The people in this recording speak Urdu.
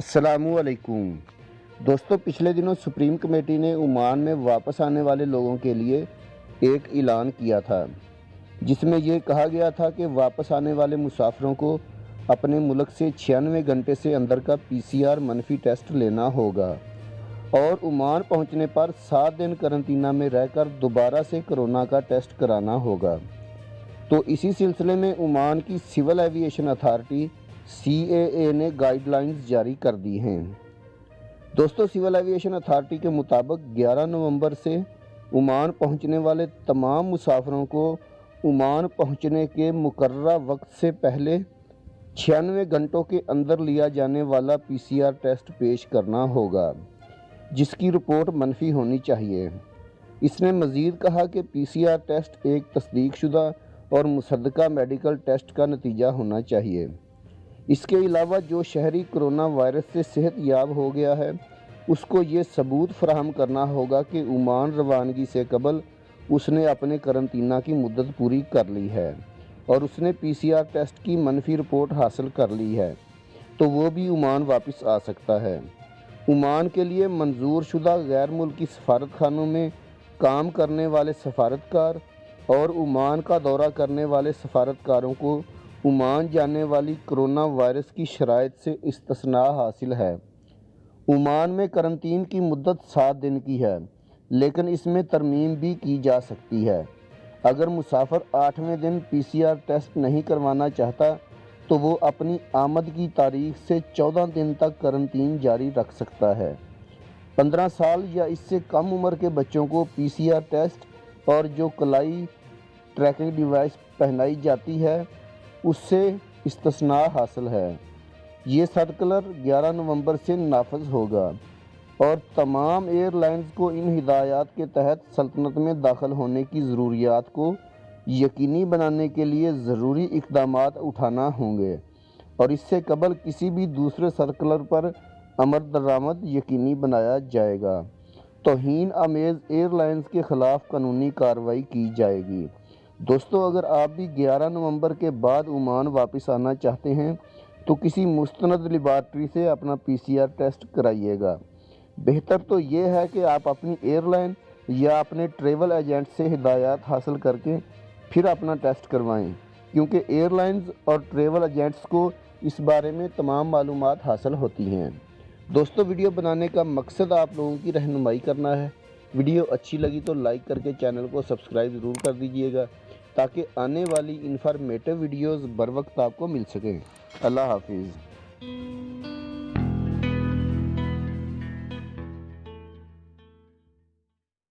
السلام علیکم دوستو، پچھلے دنوں سپریم کمیٹی نے عمان میں واپس آنے والے لوگوں کے لیے ایک اعلان کیا تھا، جس میں یہ کہا گیا تھا کہ واپس آنے والے مسافروں کو اپنے ملک سے 96 گھنٹے سے اندر کا PCR منفی ٹیسٹ لینا ہوگا اور عمان پہنچنے پر 7 دن قرنطینہ میں رہ کر دوبارہ سے کرونا کا ٹیسٹ کرانا ہوگا۔ تو اسی سلسلے میں عمان کی سول ایوییشن اتھارٹی CAA نے گائیڈ لائنز جاری کر دی ہیں۔ دوستو، سول ایوییشن اتھارٹی کے مطابق 11 نومبر سے عمان پہنچنے والے تمام مسافروں کو عمان پہنچنے کے مقررہ وقت سے پہلے 96 گھنٹوں کے اندر لیا جانے والا PCR ٹیسٹ پیش کرنا ہوگا، جس کی رپورٹ منفی ہونی چاہیے۔ اس نے مزید کہا کہ PCR ٹیسٹ ایک تصدیق شدہ اور مصدقہ میڈیکل ٹیسٹ کا نتیجہ ہونا چاہیے۔ اس کے علاوہ جو شہری کرونا وائرس سے صحت یاب ہو گیا ہے، اس کو یہ ثبوت فراہم کرنا ہوگا کہ عمان روانگی سے قبل اس نے اپنے قرنطینہ کی مدت پوری کر لی ہے اور اس نے PCR ٹیسٹ کی منفی رپورٹ حاصل کر لی ہے، تو وہ بھی عمان واپس آ سکتا ہے۔ عمان کے لیے منظور شدہ غیر ملکی سفارت خانوں میں کام کرنے والے سفارتکار اور عمان کا دورہ کرنے والے سفارتکاروں کو عمان جانے والی کرونا وائرس کی شرائط سے استثناء حاصل ہے۔ عمان میں قرنطین کی مدت 7 دن کی ہے، لیکن اس میں ترمیم بھی کی جا سکتی ہے۔ اگر مسافر 8ویں دن PCR ٹیسٹ نہیں کروانا چاہتا تو وہ اپنی آمد کی تاریخ سے 14 دن تک قرنطین جاری رکھ سکتا ہے۔ 15 سال یا اس سے کم عمر کے بچوں کو PCR ٹیسٹ اور جو کلائی ٹریکنگ ڈیوائس پہنائی جاتی ہے اس سے استثناء حاصل ہے۔ یہ سرکلر 11 نومبر سے نافذ ہوگا اور تمام ایئر لائنز کو ان ہدایات کے تحت سلطنت میں داخل ہونے کی ضروریات کو یقینی بنانے کے لیے ضروری اقدامات اٹھانا ہوں گے اور اس سے قبل کسی بھی دوسرے سرکلر پر عمل درآمد یقینی بنایا جائے گا۔ توہین آمیز ایئر لائنز کے خلاف قانونی کارروائی کی جائے گی۔ دوستو، اگر آپ بھی 11 نومبر کے بعد عمان واپس آنا چاہتے ہیں تو کسی مستند لیبارٹری سے اپنا PCR ٹیسٹ کرائیے گا۔ بہتر تو یہ ہے کہ آپ اپنی ایئر لائن یا اپنے ٹریول ایجنٹ سے ہدایات حاصل کر کے پھر اپنا ٹیسٹ کروائیں، کیونکہ ایئر لائنز اور ٹریول ایجنٹس کو اس بارے میں تمام معلومات حاصل ہوتی ہیں۔ دوستو، ویڈیو بنانے کا مقصد آپ لوگوں کی رہنمائی کرنا ہے۔ ویڈیو اچھی لگی تو لائک کر کے چینل کو سبسکرائب ضرور کر دیجیے گا تاکہ آنے والی انفارمیٹیو ویڈیوز بر وقت آپ کو مل سکیں۔ اللہ حافظ۔